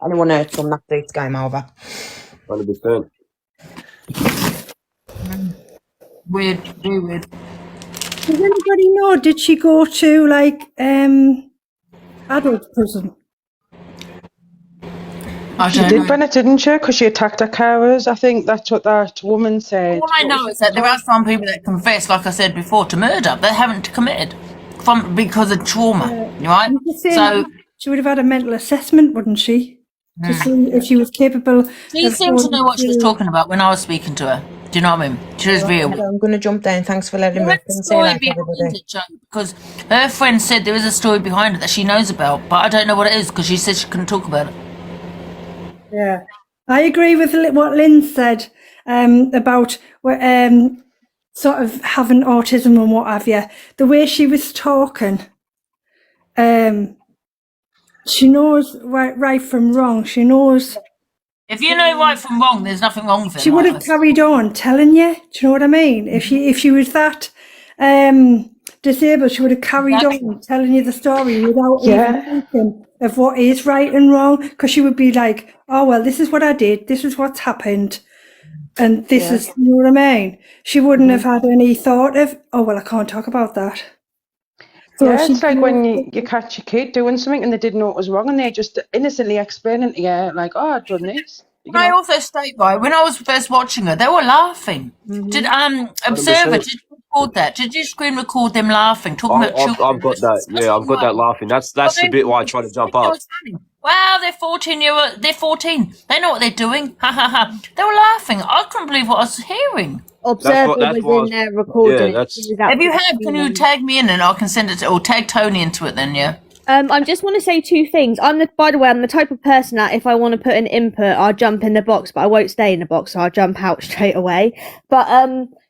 anyone hurts them, that's it's game over. 100%. Weird, very weird. Does anybody know, did she go to, like, adult prison? She did, Bennett, didn't she? Because she attacked her carers. I think that's what that woman said. All I know is that there are some people that confess, like I said before, to murder. They haven't committed because of trauma, right? So she would have had a mental assessment, wouldn't she? To see if she was capable. She seemed to know what she was talking about when I was speaking to her. Do you know what I mean? She was real. I'm going to jump down. Thanks for letting me. Because her friend said there is a story behind it that she knows about, but I don't know what it is because she said she couldn't talk about it. Yeah, I agree with what Lynn said about sort of having autism and what have you. The way she was talking, she knows right from wrong. She knows. If you know right from wrong, there's nothing wrong with it. She would have carried on telling you. Do you know what I mean? If she was that disabled, she would have carried on telling you the story without even thinking of what is right and wrong. Because she would be like, "Oh well, this is what I did. This is what's happened, and this is." You know what I mean? She wouldn't have had any thought of, "Oh well, I can't talk about that." So it's like when you catch a kid doing something and they didn't know what was wrong and they just innocently explaining to you, like, "Oh, I've done this." I also state, right, when I was first watching her, they were laughing. Did Observer, did you record that? Did you screen record them laughing? Talking about children? I've got that. Yeah, I've got that laughing. That's the bit why I try to jump up. Wow, they're 14. They're 14. They know what they're doing. Ha ha ha. They were laughing. I couldn't believe what I was hearing. Observer was in there recording. If you have, can you tag me in and I can send it or tag Tony into it then, yeah? I just want to say two things. By the way, I'm the type of person that if I want to put an input, I'll jump in the box, but I won't stay in the box, so I'll jump out straight away. But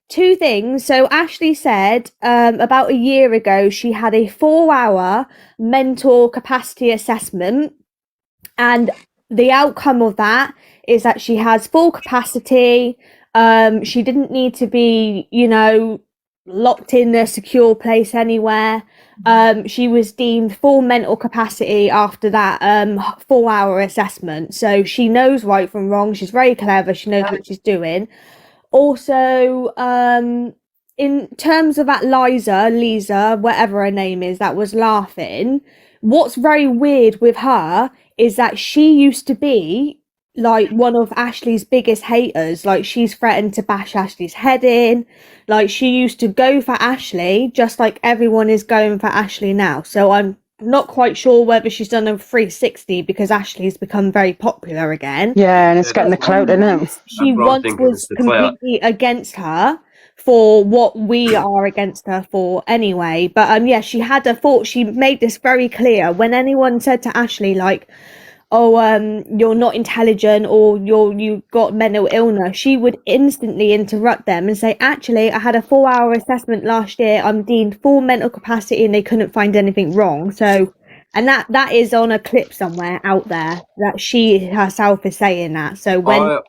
two things. So Ashlea said about a year ago she had a 4-hour mental capacity assessment, and the outcome of that is that she has full capacity. She didn't need to be, locked in a secure place anywhere. She was deemed full mental capacity after that 4-hour assessment. So she knows right from wrong. She's very clever. She knows what she's doing. Also, in terms of that Lisa, whatever her name is, that was laughing, what's very weird with her is that she used to be like one of Ashlea's biggest haters. Like, she's threatened to bash Ashlea's head in. Like, she used to go for Ashlea just like everyone is going for Ashlea now. So I'm not quite sure whether she's done a 360 because Ashlea's become very popular again. Yeah, and it's getting the clout in it. She once was completely against her for what we are against her for anyway. But she had a thought. She made this very clear when anyone said to Ashlea, like, "Oh, you're not intelligent," or you got mental illness, she would instantly interrupt them and say, "Actually, I had a 4-hour assessment last year. I'm deemed full mental capacity and they couldn't find anything wrong." So, and that is on a clip somewhere out there that she herself is saying that. So when...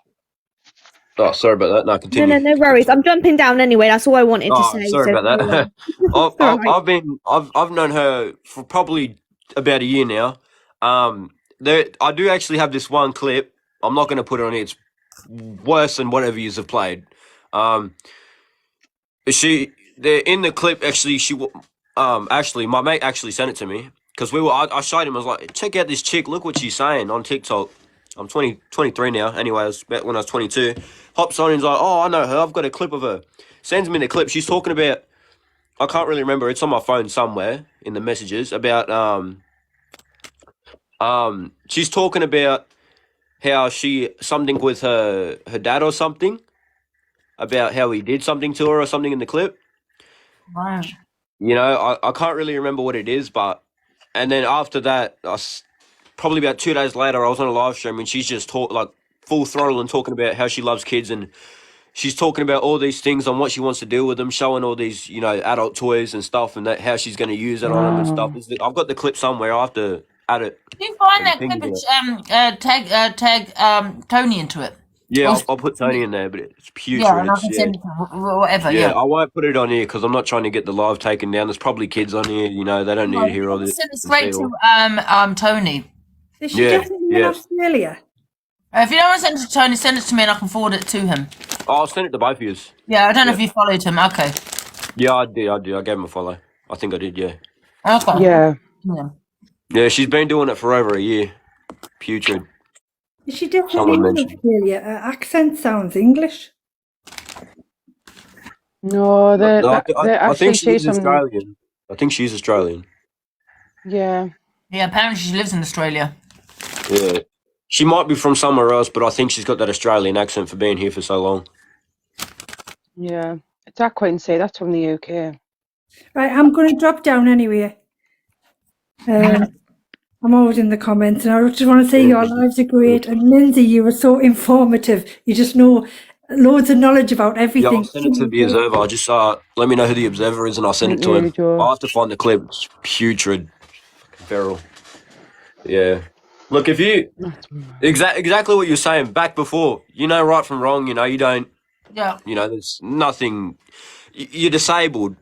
Oh, sorry about that. No, continue. No worries. I'm jumping down anyway. That's all I wanted to say. Sorry about that. I've known her for probably about a year now. I do actually have this one clip. I'm not going to put it on here. It's worse than whatever you have played. They're in the clip. Actually, my mate actually sent it to me because I showed him. I was like, "Check out this chick. Look what she's saying on TikTok." I'm 23 now. Anyway, I was back when I was 22. Hops on and he's like, "Oh, I know her. I've got a clip of her." Sends me the clip. She's talking about, I can't really remember. It's on my phone somewhere in the messages about she's talking about how something with her dad or something, about how he did something to her or something in the clip. Wow. I can't really remember what it is, and then after that, probably about 2 days later, I was on a live stream and she's just like full throttle and talking about how she loves kids, and she's talking about all these things on what she wants to do with them, showing all these, adult toys and stuff, and how she's going to use it on them and stuff. I've got the clip somewhere. I have to add it. Can you find that clip and tag Tony into it? Yeah, I'll put Tony in there, but it's putrid. Yeah, and I can send it whatever. Yeah, I won't put it on here because I'm not trying to get the live taken down. There's probably kids on here, they don't need to hear all this. Send it straight to Tony. She definitely in Australia? If you don't want to send it to Tony, send it to me and I can forward it to him. I'll send it to both of you. Yeah, I don't know if you followed him. Okay. Yeah, I did. I gave him a follow. I think I did, yeah. Okay. Yeah. Yeah, she's been doing it for over a year. Putrid. Is she different Someone in mentioned. Australia? Her accent sounds English. No, they I actually think say she's something. Australian. I think she's Australian. Yeah. Yeah, apparently she lives in Australia. Yeah. She might be from somewhere else, but I think she's got that Australian accent for being here for so long. Yeah. It's that Quentin say that's from the UK. Right, I'm going to drop down anyway. I'm always in the comments, and I just want to say your lives are great. And Lindsay, you were so informative. You just know loads of knowledge about Yeah, everything. I'll send it to the Observer. I'll just let me know who the Observer is and I'll send it to him. Joe. I'll have to find the clip. It's putrid. Feral. Yeah. Look, if you... Exactly what you're saying back before. You know right from wrong, you know, you don't... Yeah. You know, there's nothing... You're disabled.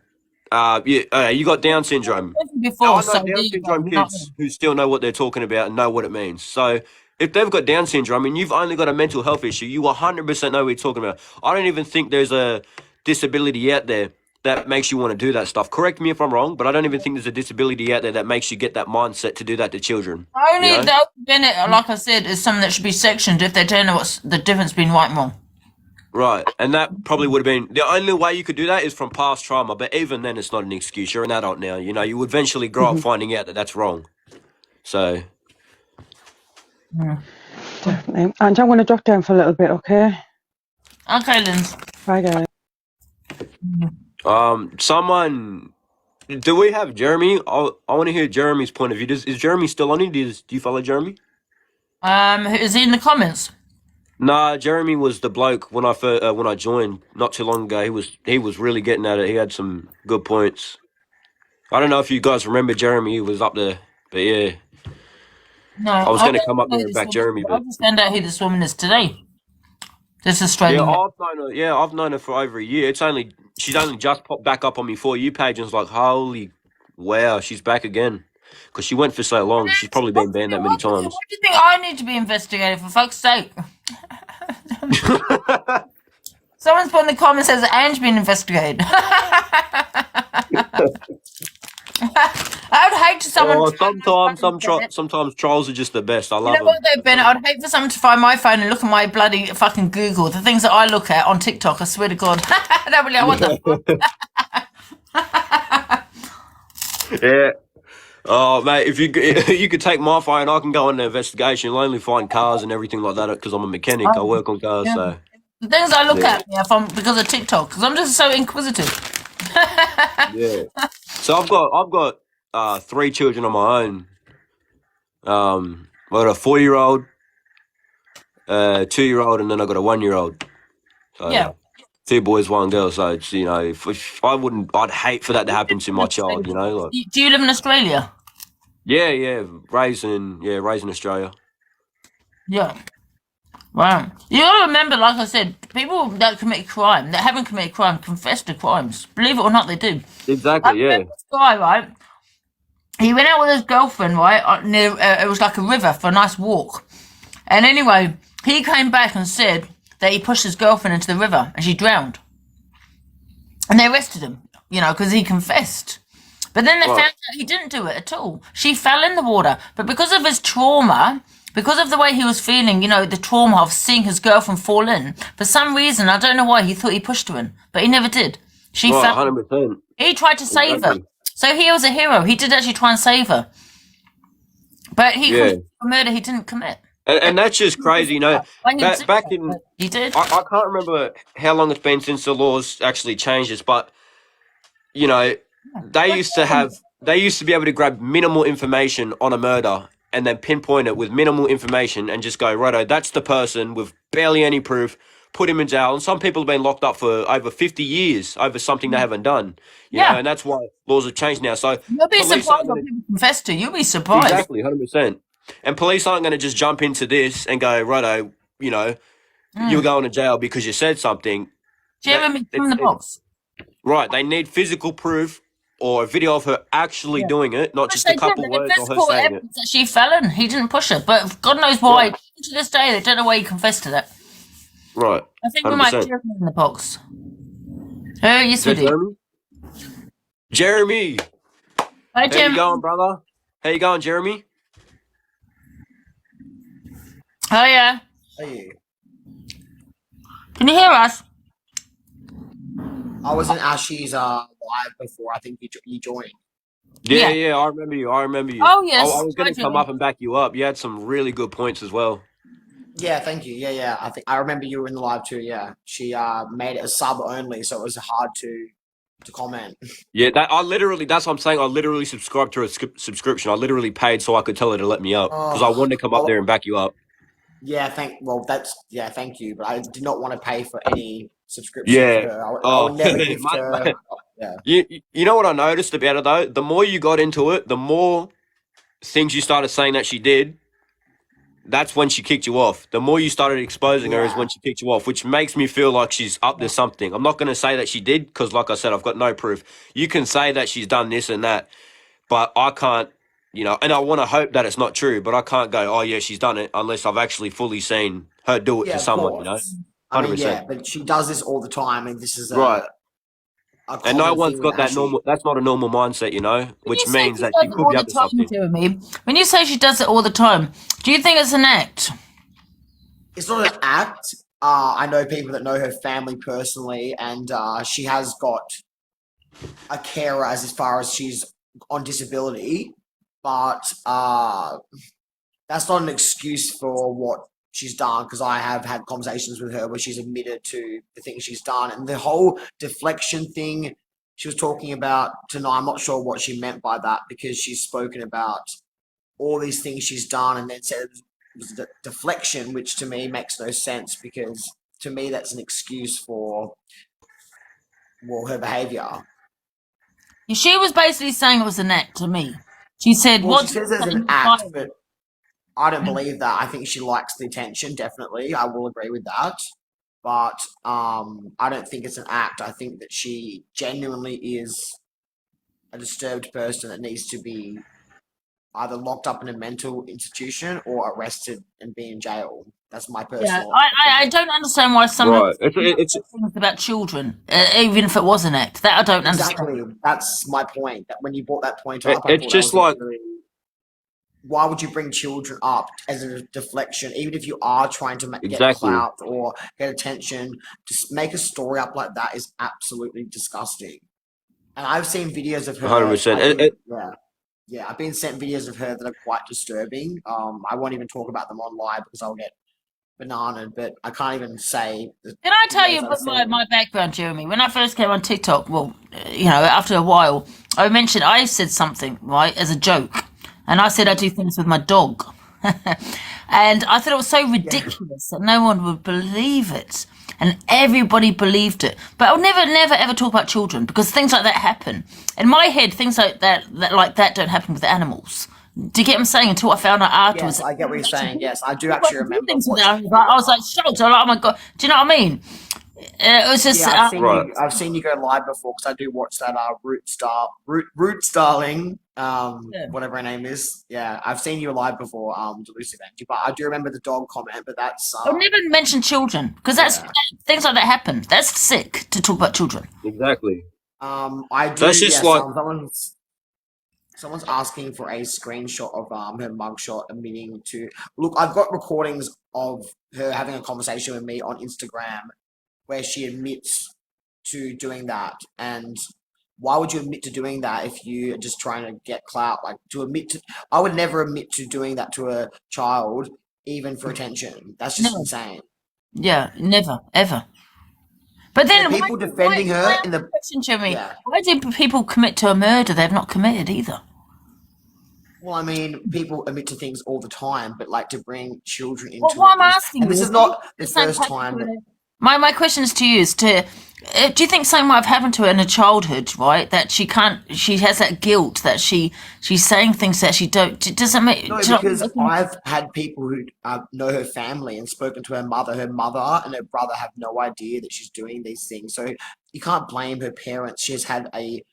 You got Down syndrome. Before, I know so Down there you syndrome go. kids who still know what they're talking about and know what it means. So if they've got Down syndrome and you've only got a mental health issue, you 100% know what you're talking about. I don't even think there's a disability out there that makes you want to do that stuff. Correct me if I'm wrong, but I don't even think there's a disability out there that makes you get that mindset to do that to children. Only you know? the Bennett, like I said, is something that should be sectioned if they don't know what's the difference between right and wrong. Right, and that probably would have been the only way you could do that is from past trauma. But even then, it's not an excuse. You're an adult now. You know, you would eventually grow up finding out that that's wrong. So, Definitely. And I'm going to drop down for a little bit, okay? Okay, Linz. Bye, guys. someone, do we have Jeremy? I want to hear Jeremy's point of view. Is Jeremy still on it? Do you follow Jeremy? Is he in the comments? Nah, Jeremy was the bloke when I joined not too long ago. He was really getting at it. He had some good points. I don't know if you guys remember Jeremy. He was up there, but yeah. No. I was going to don't come up know there and this back woman. Jeremy, I but just found out who this woman is today. This yeah, Australian. I've known her for over a year. She's only just popped back up on my For You page and was like, holy wow, she's back again. Because she went for so long. She's probably been banned that many times. What do you think I need to be investigated, for fuck's sake? Someone's put in the comments says Anne's been investigated. I would hate to someone. Sometimes trolls are just the best. I love You know what them. though, Ben? I'd hate for someone to find my phone and look at my bloody fucking Google. The things that I look at on TikTok, I swear to God. Nobody, what the fuck? Yeah. Oh, mate, if you could take my phone, I can go on the investigation. You'll only find cars and everything like that because I'm a mechanic. I work on cars, so. The things I look at because of TikTok, because I'm just so inquisitive. Yeah. So I've got 3 children of my own. I've got a 4-year-old, 2-year-old, and then I've got a 1-year-old. So, Yeah. 2 boys, 1 girl. So it's, you know, if I'd hate for that to happen to my child. You know, like. Do you live in Australia? Yeah, raised in Australia. Yeah. Wow. You gotta remember, like I said, people that commit crime, that haven't committed crime, confess to crimes. Believe it or not, they do. Exactly. Yeah. This guy, right? He went out with his girlfriend, right? Near it was like a river for a nice walk. And anyway, he came back and said that he pushed his girlfriend into the river and she drowned. And they arrested him, you know, because he confessed. But then they found out he didn't do it at all. She fell in the water. But because of his trauma, because of the way he was feeling, you know, the trauma of seeing his girlfriend fall in, for some reason, I don't know why, he thought he pushed her in. But he never did. She fell. 100%. He tried to save her. So he was a hero. He did actually try and save her. But for murder he didn't commit. And that's just crazy, you know. Back in... He did. I can't remember how long it's been since the laws actually changed this, but, you know, they used to be able to grab minimal information on a murder and then pinpoint it with minimal information and just go, righto, that's the person with barely any proof, put him in jail. And some people have been locked up for over 50 years over something they haven't done. You know, and that's why laws have changed now. So you'll be surprised what people confess to. You'll be surprised. Exactly, 100%. And police aren't going to just jump into this and go, righto, you know, you're going to jail because you said something. Do you ever meet from the box? Right, they need physical proof or a video of her actually doing it, not just a couple words or her physical saying it. evidence that she fell in. He didn't push her, but God knows why. Yeah. To this day, they don't know why he confessed to that. Right. I think we might 100%. have Jeremy in the box. Oh, yes, we Is that do. Jeremy? Hi, How you Jeremy. going, brother? How you going, Jeremy? Oh, yeah. Hey, Can you hear us? I was in Ashlea's live before. I think you joined. Yeah, Yeah. I remember you. Oh, I yes. was going Hi, to come Jeremy. up and back you up. You had some really good points as well. Yeah, thank you. Yeah. I think I remember you were in the live too. Yeah, she made it a sub only, so it was hard to comment. Yeah, that's what I'm saying. I literally subscribed to a subscription. I literally paid so I could tell her to let me up because I wanted to come up there and back you up. Yeah, thank you, but I did not want to pay for any subscription Yeah. for her. I Oh, would never gift her. Yeah. You know what I noticed about it though? The more you got into it, the more things you started saying that she did. That's when she kicked you off. The more you started exposing her is when she kicked you off, which makes me feel like she's up to something. I'm not going to say that she did because, like I said, I've got no proof. You can say that she's done this and that, but I can't, and I want to hope that it's not true, but I can't go, oh, yeah, she's done it unless I've actually fully seen her do it Yeah, to of someone, course. 100%. I mean, yeah, but she does this all the time, and this is Right. a And no common one's thing got with that Ashlee. normal, that's not a normal mindset, When which you say means she that does she it could all be the up to time, something. Jeremy, when you say she does it all the time, do you think it's an act? It's not an act. I know people that know her family personally, and she has got a carer as far as she's on disability, but that's not an excuse for what she's done, because I have had conversations with her where she's admitted to the things she's done, and the whole deflection thing she was talking about tonight, I'm not sure what she meant by that, because she's spoken about all these things she's done and then said it was a deflection, which to me makes no sense, because to me that's an excuse for her behavior. She was basically saying it was an act to me. She said, Well, "What?" she says it's an act, but I don't believe that. I think she likes the attention, definitely. I will agree with that. But I don't think it's an act. I think that she genuinely is a disturbed person that needs to be either locked up in a mental institution or arrested and be in jail. That's my Yeah, personal I opinion. don't understand why some Right. of It's things about children, even if it was an act, that I don't understand. Exactly. That's my point. That when you brought that point up, I it's thought just that was like, really. Why would you bring children up as a deflection, even if you are trying to get exactly. clout or get attention? Just make a story up like that is absolutely disgusting. And I've seen videos of her. 100%. I've been sent videos of her that are quite disturbing. I won't even talk about them on live because I'll get bananaed, but I can't even say. Can I tell you about my background, Jeremy? When I first came on TikTok, well, after a while, I said something, right, as a joke. And I said I do things with my dog. And I thought it was so ridiculous that no one would believe it. And everybody believed it. But I'll never, ever talk about children because things like that happen. In my head, things like that don't happen with animals. Do you get what I'm saying? Until I found out afterwards. Yes, I get what you're saying. Yes, I do actually remember. Things with animals. I was like shocked. I was like, oh my God. Do you know what I mean? It was just. Yeah, I've seen you go live before because I do watch that Root Starling, whatever her name is. Yeah, I've seen you live before, Delusive Angie, but I do remember the dog comment. But that's I'll never mention children because things like that happen. That's sick to talk about children. Exactly. I do. That's just like someone's asking for a screenshot of her mugshot admitting to. Look, I've got recordings of her having a conversation with me on Instagram where she admits to doing that. And why would you admit to doing that if you're just trying to get clout? Like, I would never admit to doing that to a child, even for attention. That's just insane. Yeah, never, ever. But then people defending her in the question, Jimmy, why do people commit to a murder they've not committed either? Well, I mean, people admit to things all the time, but like to bring children into what I'm asking and this is not the first time that. My question is to you is do you think something might have happened to her in her childhood, right? That she has that guilt that she's saying things that she don't. Doesn't make no, because I've had people who know her family and spoken to her mother. Her mother and her brother have no idea that she's doing these things. So you can't blame her parents. She has had a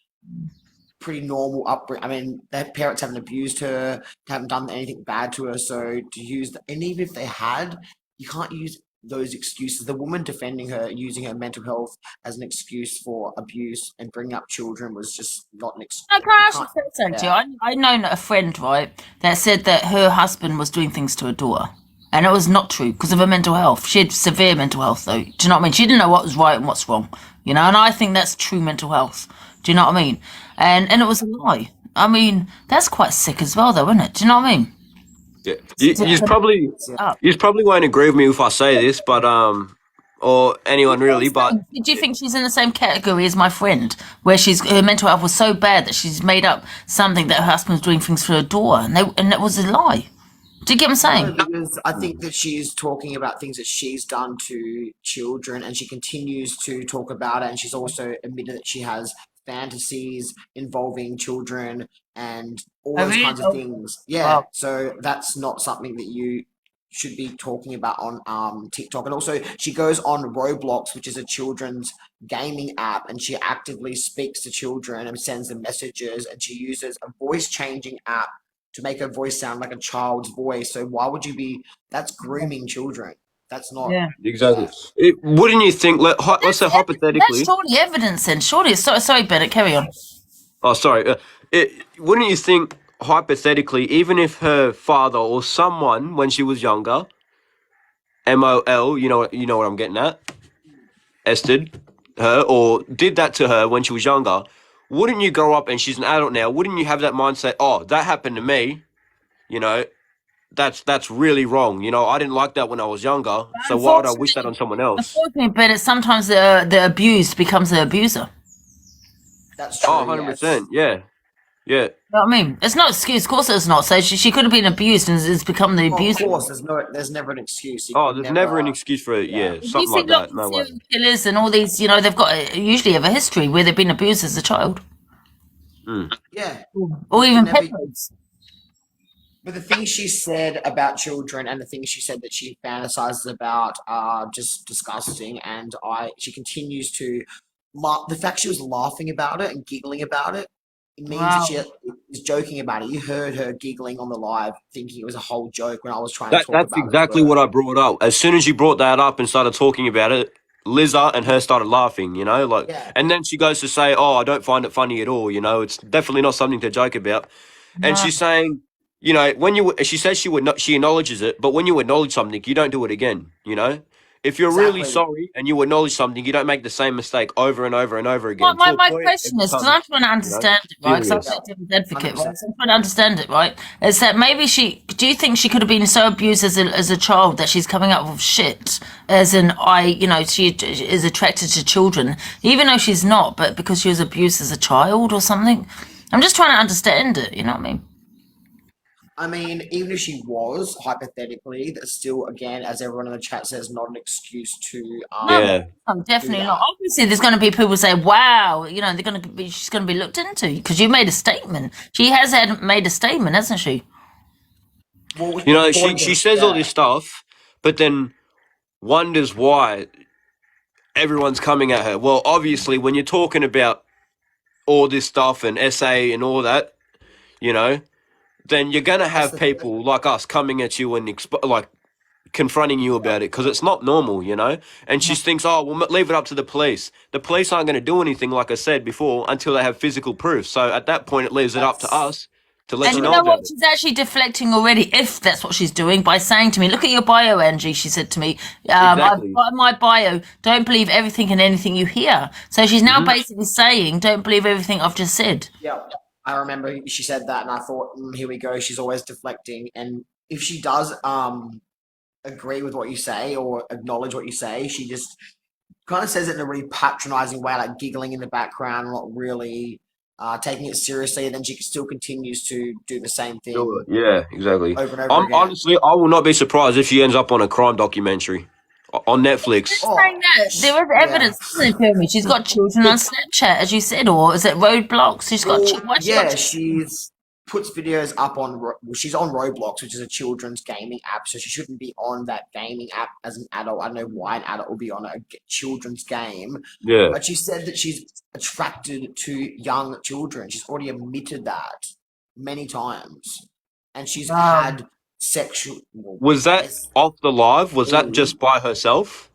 pretty normal upbringing. I mean, their parents haven't abused her, haven't done anything bad to her. So to use, and even if they had, you can't use those excuses. The woman defending her, using her mental health as an excuse for abuse and bringing up children was just not an excuse. No, can I actually say something to you? I know a friend, right, that said that her husband was doing things to her daughter. And it was not true because of her mental health. She had severe mental health, though. Do you know what I mean? She didn't know what was right and what's wrong. You know, and I think that's true mental health. Do you know what I mean? And it was a lie. I mean, that's quite sick as well, though, isn't it? Do you know what I mean? Yeah, you probably won't agree with me if I say this, but or anyone really, but Do you think she's in the same category as my friend, where her mental health was so bad that she's made up something that her husband was doing things for her daughter, and it was a lie? Do you get what I'm saying? No, because I think that she's talking about things that she's done to children, and she continues to talk about it. And she's also admitted that she has fantasies involving children and all those kinds of things. Yeah, Wow. so that's not something that you should be talking about on TikTok. And also, she goes on Roblox, which is a children's gaming app, and she actively speaks to children and sends them messages. And she uses a voice changing app to make her voice sound like a child's voice. So why would you be? That's grooming children. That's not. Yeah. exactly. Wouldn't you think? Let's say hypothetically. That's surely evidence, then. Surely. Sorry, Bennett. Carry on. Oh, sorry. Wouldn't you think hypothetically, even if her father or someone when she was younger, MOL, you know what I'm getting at, Ested her or did that to her when she was younger, wouldn't you grow up and she's an adult now? Wouldn't you have that mindset? Oh, that happened to me. You know, that's really wrong. You know, I didn't like that when I was younger. So why would I wish that on someone else? Unfortunately, Bennett, sometimes the abused becomes the abuser. That's true. Oh, 100%. Yeah. Yeah. You know what I mean? It's not an excuse. Of course it's not. So she could have been abused and it's become the Well, of abuser. course, there's never an excuse. You Oh, can there's never an excuse for it. Yeah, You something see like lots that. No of way. serial killers and all these, you know, they've got usually have a history where they've been abused as a child. Yeah. Or even Never- pedos. But the things she said about children and the things she said that she fantasizes about are just disgusting. And she continues to, the fact she was laughing about it and giggling about it, it means that she is joking about it. You heard her giggling on the live, thinking it was a whole joke when I was trying to talk That's about exactly it. what I brought up. As soon as you brought that up and started talking about it, Liza and her started laughing, you know, like, Yeah. and then she goes to say, "Oh, I don't find it funny at all." You know, it's definitely not something to joke about. And she's saying, you know, she says she acknowledges it, but when you acknowledge something, you don't do it again. You know, if you're really Exactly. sorry and you acknowledge something, you don't make the same mistake over and over and over again. My To a point, question it is, because becomes, I'm trying to understand it, right? Because I'm serious. a devil's advocate, right? 100%. So I'm trying to understand it, right? Is that maybe do you think she could have been so abused as a child that she's coming up with shit? As in, she is attracted to children, even though she's not, but because she was abused as a child or something? I'm just trying to understand it, you know what I mean? I mean, even if she was, hypothetically, that's still, again, as everyone in the chat says, not an excuse to. Yeah. Oh, definitely that. not. Obviously, there's going to be people who say, "Wow, you know, she's going to be looked into," because you made a statement. She has made a statement, hasn't she? Well, You know, she says all this stuff, but then wonders why everyone's coming at her. Well, obviously, when you're talking about all this stuff and SA and all that, you know, then you're gonna have people like us coming at you and confronting you about it because it's not normal, you know. And she thinks, "Oh, well, leave it up to the police." The police aren't going to do anything, like I said before, until they have physical proof. So at that point, it leaves it up to us to let And you you know know about what? it. She's actually deflecting already, if that's what she's doing, by saying to me, "Look at your bio, Angie," she said to me. Exactly. I've got in my bio, don't believe everything and anything you hear. So she's now basically saying, don't believe everything I've just said. Yeah, I remember she said that, and I thought, here we go. She's always deflecting, and if she does agree with what you say or acknowledge what you say, she just kind of says it in a really patronizing way, like giggling in the background, not really taking it seriously, and then she still continues to do the same thing Yeah, exactly. over and over again. Honestly, I will not be surprised if she ends up on a crime documentary on Netflix. Saying that, there is evidence, isn't there, me? She's got children on Snapchat, as you said, or is it Roadblocks? She's got Well, why she yeah, got she's puts videos up on. Well, she's on Roblox, which is a children's gaming app, so she shouldn't be on that gaming app as an adult. I don't know why an adult will be on a children's game. Yeah. But she said that she's attracted to young children. She's already admitted that many times, and she's had sexual. Was that off the live? Was that just by herself?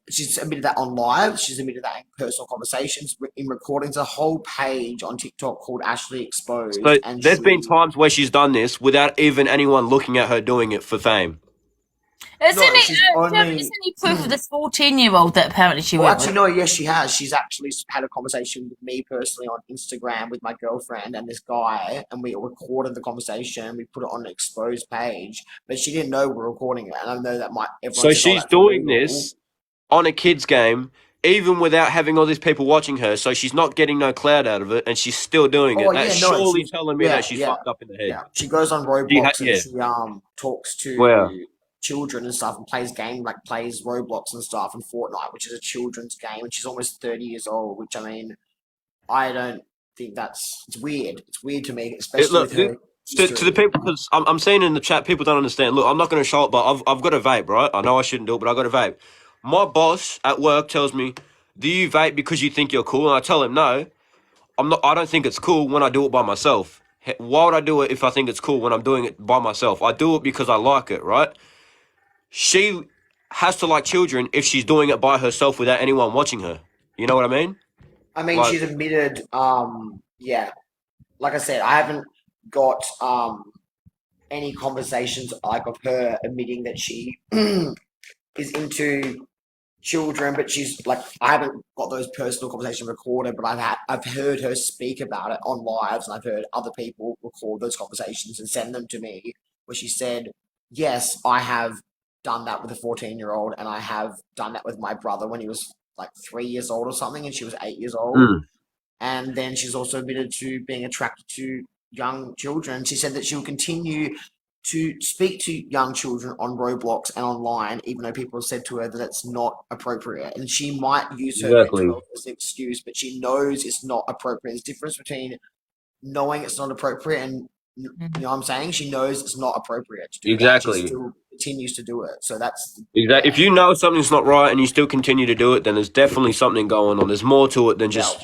She's admitted that on live. She's admitted that in personal conversations, in recordings. A whole page on TikTok called Ashlea Exposed. So and there's been times where she's done this without even anyone looking at her doing it for fame. Isn't she's only- any proof of this 14-year-old that apparently she Well, went actually, no, yes, she has. She's actually had a conversation with me personally on Instagram with my girlfriend and this guy, and we recorded the conversation. We put it on an exposed page, but she didn't know we were recording it. And I know that everyone So says, she's that's doing illegal. this on a kid's game, even without having all these people watching her, so she's not getting no clout out of it, and she's still doing it. Oh, That's yeah, no, surely she's- telling me yeah, that she's yeah, fucked up in the head. Yeah, she goes on Roblox and she talks to Wow. children and stuff and plays plays Roblox and stuff and Fortnite, which is a children's game, and she's almost 30 years old, which I mean, I don't think it's weird. It's weird to me, especially with her to the people, because I'm seeing in the chat, people don't understand. Look, I'm not going to show it, but I've got a vape, right? I know I shouldn't do it, but I got a vape. My boss at work tells me, "Do you vape because you think you're cool?" And I tell him, "No, I'm not. I don't think it's cool when I do it by myself. Why would I do it if I think it's cool when I'm doing it by myself? I do it because I like it, right?" She has to like children if she's doing it by herself without anyone watching her. You know what I mean? I mean, Like- she's admitted, yeah. Like I said, I haven't got any conversations of her admitting that she is into children, but she's like, I haven't got those personal conversations recorded, but I've heard her speak about it on lives, and I've heard other people record those conversations and send them to me, where she said, "Yes, I have done that with a 14-year-old, and I have done that with my brother when he was like 3 years old or something, and she was 8 years old." And then she's also admitted to being attracted to young children. She said that she will continue to speak to young children on Roblox and online, even though people have said to her that it's not appropriate. And she might use her Exactly. mental health as an excuse, but she knows it's not appropriate. There's a difference between knowing it's not appropriate and, you know what I'm saying? She knows it's not appropriate to do Exactly. that. She still continues to do it. So that's... Exactly. If you know something's not right and you still continue to do it, then there's definitely something going on. There's more to it than just,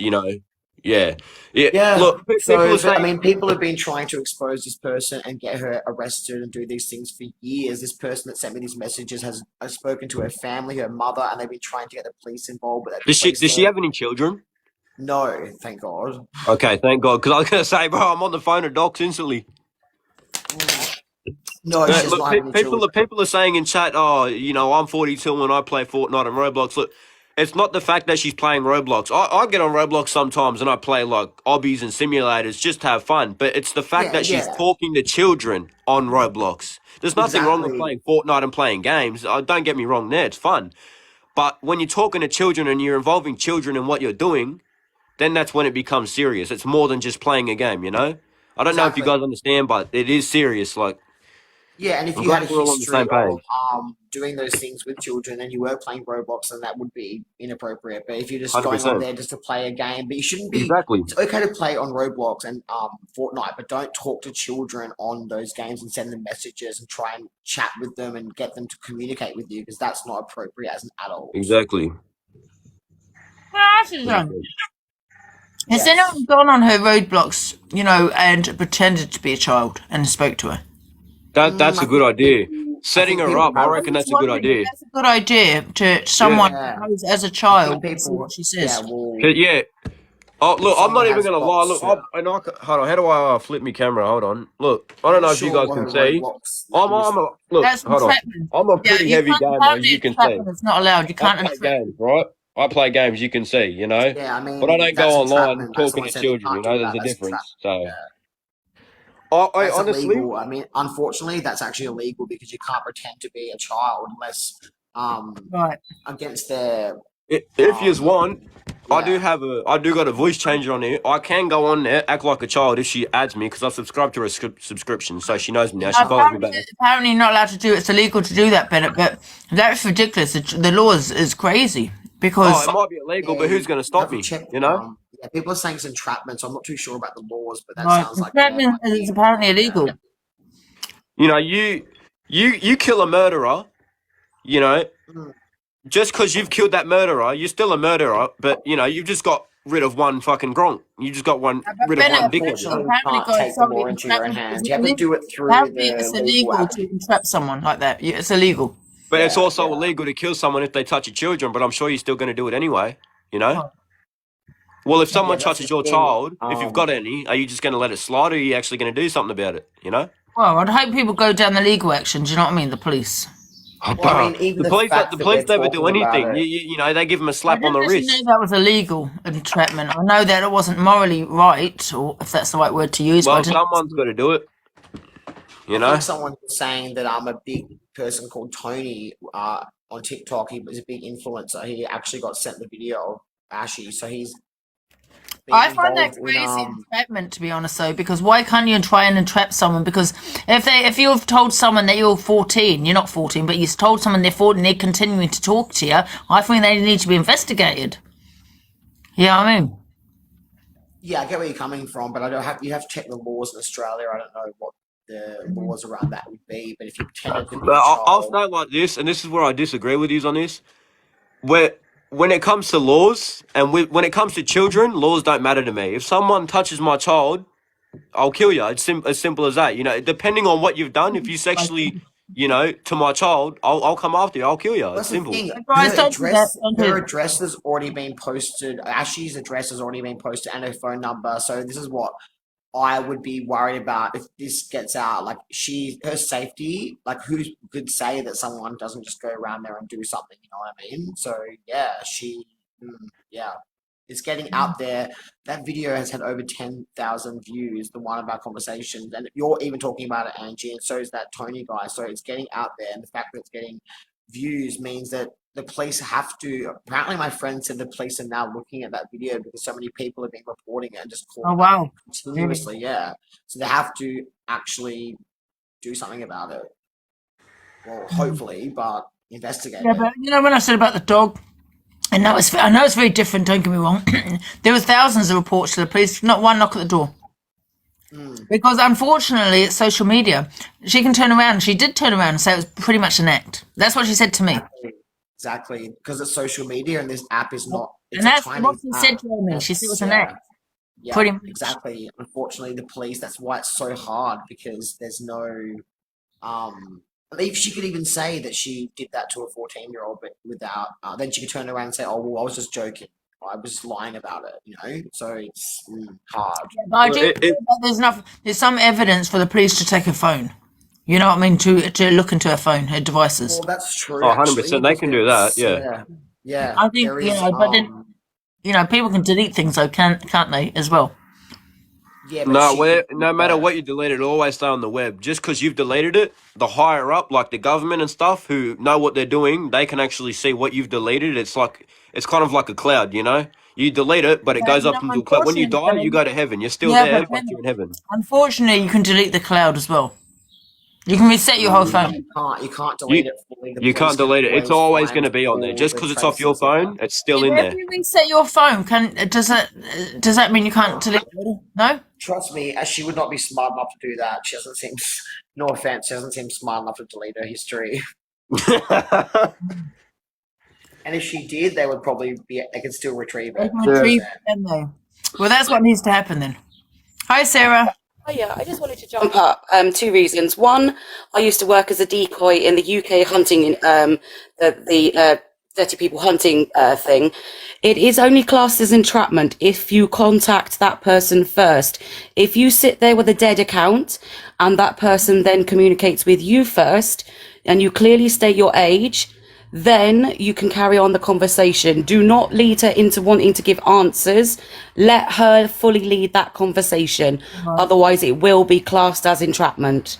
yeah. Look, people are saying, people have been trying to expose this person and get her arrested and do these things for years. This person that sent me these messages has spoken to her family, her mother, and they've been trying to get the police involved. But does she have any children? No, thank God. Okay, thank God. Because I was going to say, bro, I'm on the phone to docs instantly. No, she's Look, not having children. people are saying in chat, "Oh, I'm 42 and I play Fortnite and Roblox." Look, it's not the fact that she's playing Roblox. I get on Roblox sometimes and I play like obbies and simulators just to have fun. But it's the fact that she's talking to children on Roblox. There's nothing wrong with playing Fortnite and playing games. Don't get me wrong there, it's fun. But when you're talking to children and you're involving children in what you're doing, then that's when it becomes serious. It's more than just playing a game, I don't know if you guys understand, but it is serious. Like, Yeah, and if I'm you had a glad we're all on the history same page. of doing those things with children and you were playing Roblox, then that would be inappropriate. But if you're just going 100%. on there just to play a game, but you shouldn't be. Exactly. It's okay to play on Roblox and Fortnite, but don't talk to children on those games and send them messages and try and chat with them and get them to communicate with you, because that's not appropriate as an adult. Exactly. Has anyone gone on her roadblocks, and pretended to be a child and spoke to her? That's a good idea. Setting her up, I reckon that's a good idea. That's a good idea to someone Yeah. who knows as a child People, what she says. Yeah. Oh, look, I'm not Someone even has going to lie. bots, Look, hold on. How do I flip my camera? Hold on. Look, I don't know if you guys can see. Look, That's hold on. entrapment. I'm a pretty heavy gamer, as you can see. It's not allowed. You can't I play entrap. games, right? I play games, you can see, Yeah, I mean, But I don't go that's online entrapment. That's talking what I to said, you children, can't do there's that. a That's difference. entrapment. So, I That's honestly, illegal. I mean, unfortunately, that's actually illegal because you can't pretend to be a child unless Right. against their. if you want, I Yeah. do got a voice changer on here. I can go on there, act like a child if she adds me, because I subscribe to her subscription, so she knows me now. She follows me back. Apparently, you're not allowed to do it. It's illegal to do that, Bennett. But that's ridiculous. The law is crazy because Oh, it might be illegal, but who's going to stop me? Check, Yeah, people are saying it's entrapment, so I'm not too sure about the laws, but that Right. sounds like yeah, Entrapment might is be- apparently illegal. You know, you kill a murderer. You know, Mm. just because you've killed that murderer, you're still a murderer. But you know, you've just got rid of one fucking gronk. You just got rid of one dickhead. You know? Unfortunately, you Apparently, can't guys, take the somebody law into your own entrapment is hands. You have to illegal. do it through Apparently, the it's legal illegal to entrap someone like that. It's illegal. But it's Yeah, also yeah. illegal to kill someone if they touch your children. But I'm sure you're still going to do it anyway. You know. Right. Well, if Yeah, someone that's touches the your thing. child, if you've got any, are you just going to let it slide, or are you actually going to do something about it? You know. Well, I'd hope people go down the legal action. Do you know what I mean? The police. Well, I mean, even the the police, fact the that police we're never do talking about anything. it. You know, they give them a I slap on didn't the actually wrist. know that was illegal entrapment. I know that it wasn't morally right, or if that's the right word to use. Well, but I didn't. someone's got to do it. You I know. think someone was saying that I'm a big person called Tony on TikTok. He was a big influencer. He actually got sent the video of Ashy, so he's been I find that involved in crazy entrapment, to be honest. Though, because why can't you try and entrap someone? Because if you've told someone that you're 14, you're not 14, but you've told someone they're 14, they're continuing to talk to you. I think they need to be investigated. You know what I mean? Yeah, I get where you're coming from, but you have to check the laws in Australia. I don't know what the laws around that would be, but if you pretended to be But a I'll child, say it like this, and this is where I disagree with you on this. When it comes to laws and when it comes to children, laws don't matter to me. If someone touches my child, I'll kill you. It's as simple as that. You know, depending on what you've done, if you sexually, you know, to my child, I'll come after you. I'll kill you. It's that's the simple. thing. Guys, don't do that. Don't do Her it. address has already been posted. Ashley's address has already been posted, and her phone number. So this is what I would be worried about if this gets out. Like her safety. Like who could say that someone doesn't just go around there and do something? You know what I mean? So yeah, yeah. It's getting out there. That video has had over 10,000 views, the one of our conversations. And you're even talking about it, Angie, and so is that Tony guy. So it's getting out there. And the fact that it's getting views means that the police have to. Apparently, my friend said the police are now looking at that video because so many people have been reporting it and just Oh calling wow! continuously. Yeah. So they have to actually do something about it. Well, hopefully, but investigate Yeah, it. but you know when I said about the dog, I know it's very different. Don't get me wrong. There were thousands of reports to the police, not one knock at the door. Because unfortunately, it's social media. She can turn around. She did turn around and say it was pretty much an act. That's what she said to me. Exactly, because it's social media and this app is not. It's And a that's Chinese what she said app. to me. She said it was an Yeah. act. Yeah, Pretty much. exactly. Unfortunately, the police. That's why it's so hard because there's no. If she could even say that she did that to a 14-year-old, but without, then she could turn around and say, "Oh, well, I was just joking. I was just lying about it." You know, so it's hard. But I do feel that there's some evidence for the police to take her phone. You know what I mean? To look into her phone, her devices. Well, that's true. Oh, actually, 100%. They can do that. because, Yeah. yeah. I think there you is, know, but then people can delete things though, can't they? As well. yeah, but No, no matter what you delete, it'll always stay on the web. Just because you've deleted it, the higher up, like the government and stuff, who know what they're doing, they can actually see what you've deleted. It's kind of like a cloud, you know. You delete it, but it Yeah, goes you up know, into a cloud. When you unfortunately, die, you go to heaven. You're still Yeah, there, but but you're in heaven. Unfortunately, you can delete the cloud as well. You can reset your whole phone. You can't delete it fully. The You police can't can delete it. It's always going to be on there. all Just the because it's off your traces, yeah. phone, it's still in If there. you reset your phone, does that mean you can't delete it? No? Trust me, she would not be smart enough to do that. She doesn't seem, no offense, she doesn't seem smart enough to delete her history. And if she did, they would probably they could still retrieve They it. can retrieve it, can they? Well, that's what needs to happen then. Hi, Sarah. Oh yeah, I just wanted to jump up. 2 reasons. One, I used to work as a decoy in the UK hunting, the 30 people hunting thing. It is only classed as entrapment if you contact that person first. If you sit there with a dead account and that person then communicates with you first and you clearly state your age, then you can carry on the conversation. Do not lead her into wanting to give answers. Let her fully lead that conversation. Otherwise, it will be classed as entrapment.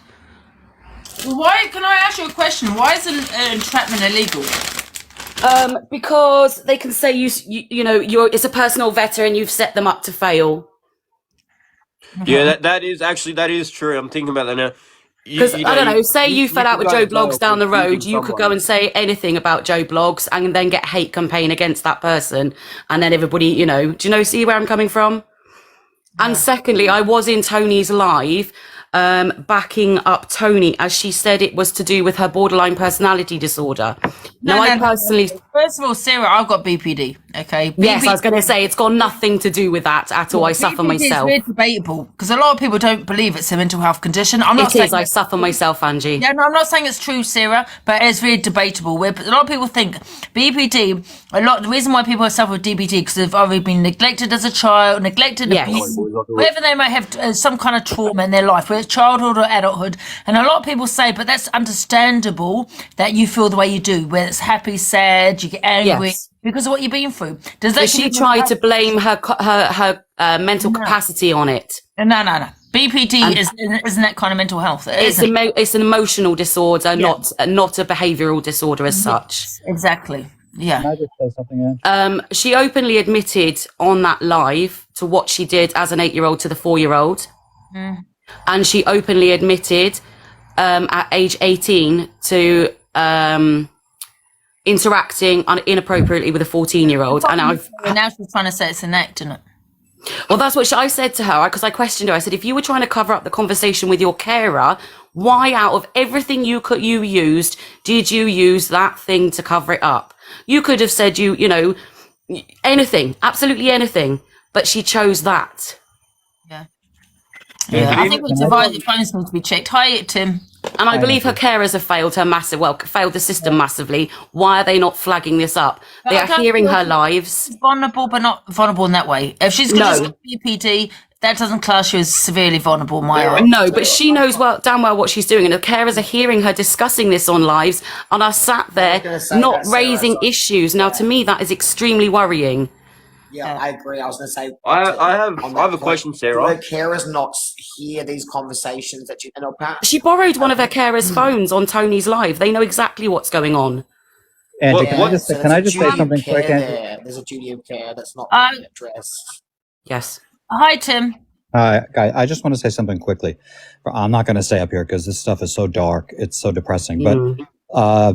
Well, can I ask you a question? Why is entrapment illegal? Because they can say it's a personal veteran, you've set them up to fail. Yeah, that is true. I'm thinking about that now. Because I don't know, say you fell out with Joe could go to Bloggs jail down the for road, shooting you could go someone. and say anything about Joe Bloggs and then get hate campaign against that person, and then everybody, you know, do you know, see where I'm coming from? And secondly, I was in Tony's live, backing up Tony as she said it was to do with her borderline personality disorder. Now, I personally, First of all, Sarah, I've got BPD. Okay. yes, I was going to say it's got nothing to do with that at all. I suffer BPD myself. is very debatable because a lot of people don't believe it's a mental health condition. I'm not It saying is. I suffer myself, Angie. Yeah, no, I'm not saying it's true, Sarah, but it's very debatable. A lot of people think BPD. The reason why people suffer with DPD because they've already been neglected as a child, neglected, Yes. abused, whether they may have some kind of trauma in their life, whether it's childhood or adulthood. And a lot of people say, but that's understandable that you feel the way you do, whether it's happy, sad, you get angry. Yes. Because of what you've been through. Does that But she tried to blame her mental capacity on it. No. BPD isn't that kind of mental health. It's an emotional disorder, not a behavioural disorder as such. Exactly. Yeah. Can I just say something, Anne? She openly admitted on that live to what she did as an 8-year-old to the 4-year-old. And she openly admitted at age 18 to interacting inappropriately with a 14-year-old. And now she's trying to say it's an act, isn't it? Well, that's what I said to her, because I questioned her. I said, if you were trying to cover up the conversation with your carer, why out of everything you used, did you use that thing to cover it up? You could have said, you know, anything, absolutely anything, but she chose that. Yeah, I think we divided phones need to be checked. Hi, Tim. And I believe her carers have failed the system massively. Why are they not flagging this up? They are hearing her lives. Vulnerable, but not vulnerable in that way. If she's just got BPD, that doesn't class you as severely vulnerable, Myra. No, but she knows damn well what she's doing, and the carers are hearing her discussing this on lives and are sat there not raising issues. Now, to me, that is extremely worrying. Yeah, I agree. I was going to say. I have a question, Sarah. Do the carers not hear these conversations that you and perhaps She borrowed one of her carers' phones on Tony's live. They know exactly what's going on. Angie, can I just say something quick, Angie? There's a duty of care that's not being addressed. Yes. Hi, Tim. Guy, I just want to say something quickly. I'm not going to say up here because this stuff is so dark. It's so depressing. But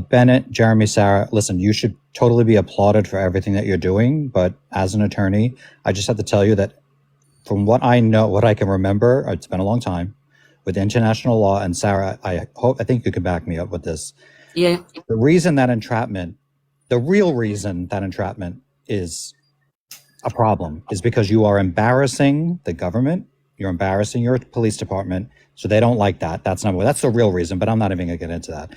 Bennett, Jeremy, Sarah, listen, you should totally be applauded for everything that you're doing. But as an attorney, I just have to tell you that from what I know, what I can remember, it's been a long time with international law. And Sarah, I think you could back me up with this. Yeah. The real reason that entrapment is a problem is because you are embarrassing the government. You're embarrassing your police department. So they don't like that. That's the real reason, but I'm not even going to get into that.